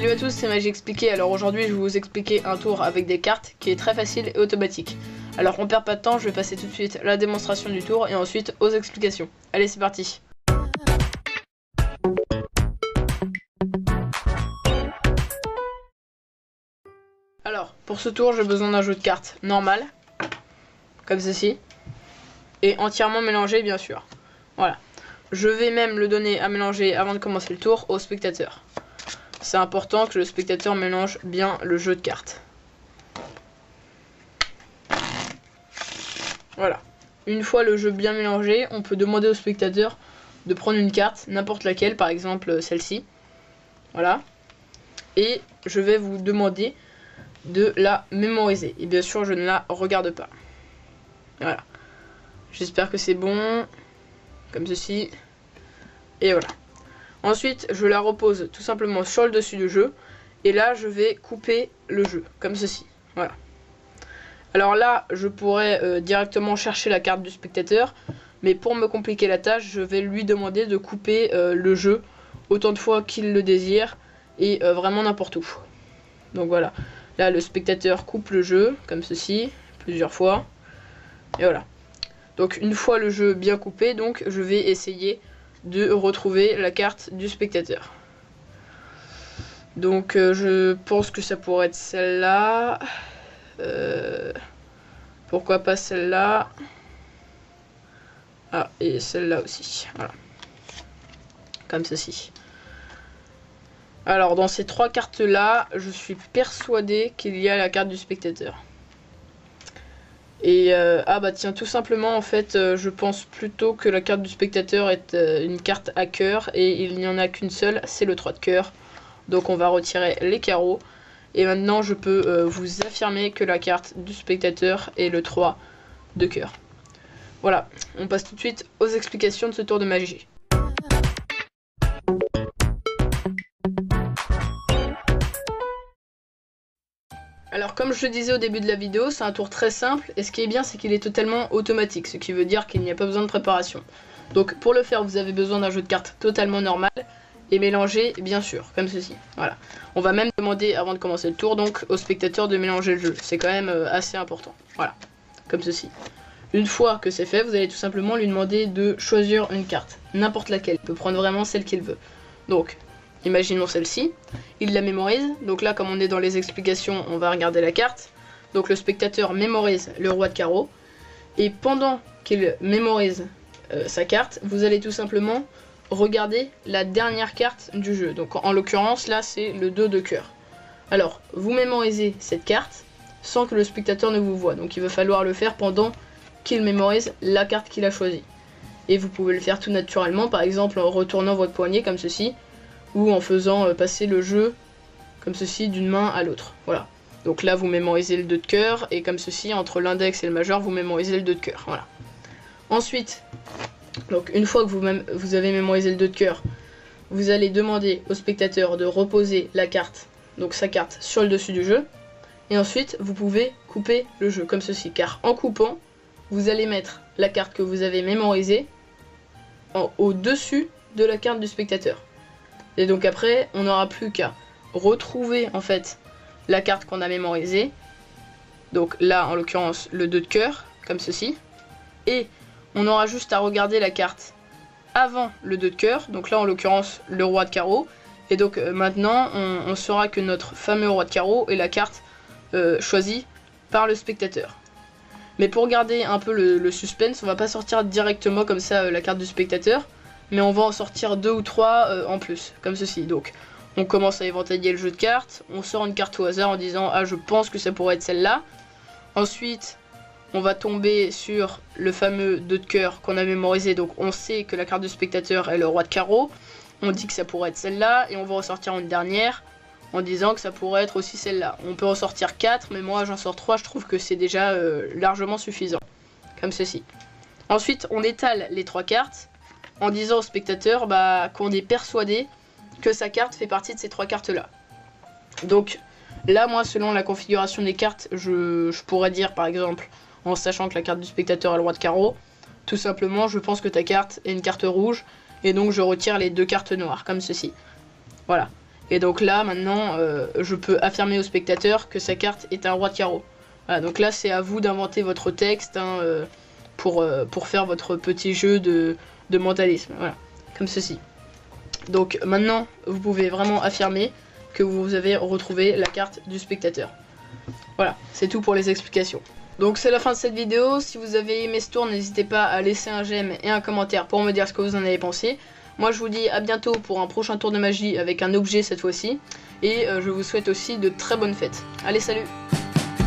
Salut à tous, c'est Magie Expliqué. Alors aujourd'hui je vais vous expliquer un tour avec des cartes qui est très facile et automatique. Alors on perd pas de temps, je vais passer tout de suite à la démonstration du tour et ensuite aux explications. Allez, c'est parti. Alors pour ce tour j'ai besoin d'un jeu de cartes normal, comme ceci, et entièrement mélangé bien sûr. Voilà. Je vais même le donner à mélanger avant de commencer le tour au spectateur. C'est important que le spectateur mélange bien le jeu de cartes. Voilà. Une fois le jeu bien mélangé, on peut demander au spectateur de prendre une carte, n'importe laquelle, par exemple celle-ci. Voilà. Et je vais vous demander de la mémoriser. Et bien sûr, je ne la regarde pas. Voilà. J'espère que c'est bon. Comme ceci. Et voilà. Ensuite, je la repose tout simplement sur le dessus du jeu. Et là, je vais couper le jeu, comme ceci. Voilà. Alors là, je pourrais directement chercher la carte du spectateur. Mais pour me compliquer la tâche, je vais lui demander de couper le jeu autant de fois qu'il le désire. Et vraiment n'importe où. Donc voilà. Là, le spectateur coupe le jeu, comme ceci, plusieurs fois. Et voilà. Donc une fois le jeu bien coupé, donc je vais essayer de retrouver la carte du spectateur. Donc je pense que ça pourrait être celle-là. Pourquoi pas celle-là? Ah, et celle-là aussi. Voilà. Comme ceci. Alors dans ces trois cartes-là, je suis persuadé qu'il y a la carte du spectateur. Et ah bah tiens, tout simplement en fait je pense plutôt que la carte du spectateur est une carte à cœur et il n'y en a qu'une seule, c'est le 3 de cœur. Donc on va retirer les carreaux et maintenant je peux vous affirmer que la carte du spectateur est le 3 de cœur. Voilà, on passe tout de suite aux explications de ce tour de magie. Alors comme je le disais au début de la vidéo, c'est un tour très simple et ce qui est bien c'est qu'il est totalement automatique, ce qui veut dire qu'il n'y a pas besoin de préparation. Donc pour le faire vous avez besoin d'un jeu de cartes totalement normal et mélangé bien sûr, comme ceci. Voilà. On va même demander avant de commencer le tour donc au spectateur de mélanger le jeu, c'est quand même assez important. Voilà, comme ceci. Une fois que c'est fait, vous allez tout simplement lui demander de choisir une carte, n'importe laquelle, il peut prendre vraiment celle qu'il veut. Donc imaginons celle-ci, il la mémorise, donc là comme on est dans les explications, on va regarder la carte. Donc le spectateur mémorise le roi de carreau, et pendant qu'il mémorise sa carte, vous allez tout simplement regarder la dernière carte du jeu. Donc en l'occurrence là c'est le 2 de cœur. Alors vous mémorisez cette carte sans que le spectateur ne vous voie, donc il va falloir le faire pendant qu'il mémorise la carte qu'il a choisie. Et vous pouvez le faire tout naturellement, par exemple en retournant votre poignet comme ceci, ou en faisant passer le jeu comme ceci d'une main à l'autre. Voilà. Donc là vous mémorisez le 2 de cœur et comme ceci entre l'index et le majeur vous mémorisez le 2 de cœur. Voilà. Ensuite, donc une fois que vous avez mémorisé le 2 de cœur, vous allez demander au spectateur de reposer la carte, donc sa carte, sur le dessus du jeu. Et ensuite vous pouvez couper le jeu comme ceci, car en coupant vous allez mettre la carte que vous avez mémorisée au-dessus de la carte du spectateur. Et donc après, on n'aura plus qu'à retrouver en fait la carte qu'on a mémorisée. Donc là, en l'occurrence, le 2 de cœur, comme ceci. Et on aura juste à regarder la carte avant le 2 de cœur. Donc là, en l'occurrence, le roi de carreau. Et donc maintenant, on saura que notre fameux roi de carreau est la carte choisie par le spectateur. Mais pour garder un peu le suspense, on va pas sortir directement comme ça la carte du spectateur. Mais on va en sortir 2 ou 3 en plus, comme ceci. Donc on commence à éventailler le jeu de cartes, on sort une carte au hasard en disant ah je pense que ça pourrait être celle-là. Ensuite on va tomber sur le fameux 2 de cœur qu'on a mémorisé, donc on sait que la carte du spectateur est le roi de carreau. On dit que ça pourrait être celle-là et on va ressortir une dernière en disant que ça pourrait être aussi celle-là. On peut en sortir 4 mais moi j'en sors 3, je trouve que c'est déjà largement suffisant, comme ceci. Ensuite on étale les 3 cartes en disant au spectateur qu'on est persuadé que sa carte fait partie de ces 3 cartes là. Donc là moi selon la configuration des cartes je pourrais dire par exemple en sachant que la carte du spectateur est le roi de carreau, tout simplement je pense que ta carte est une carte rouge et donc je retire les 2 cartes noires comme ceci. Voilà. Et donc là, maintenant, je peux affirmer au spectateur que sa carte est un roi de carreau. Voilà, donc là, c'est à vous d'inventer votre texte hein, pour faire votre petit jeu de mentalisme. Voilà, comme ceci. Donc maintenant, vous pouvez vraiment affirmer que vous avez retrouvé la carte du spectateur. Voilà, c'est tout pour les explications. Donc c'est la fin de cette vidéo. Si vous avez aimé ce tour, n'hésitez pas à laisser un j'aime et un commentaire pour me dire ce que vous en avez pensé. Moi je vous dis à bientôt pour un prochain tour de magie avec un objet cette fois-ci. Et je vous souhaite aussi de très bonnes fêtes. Allez, salut!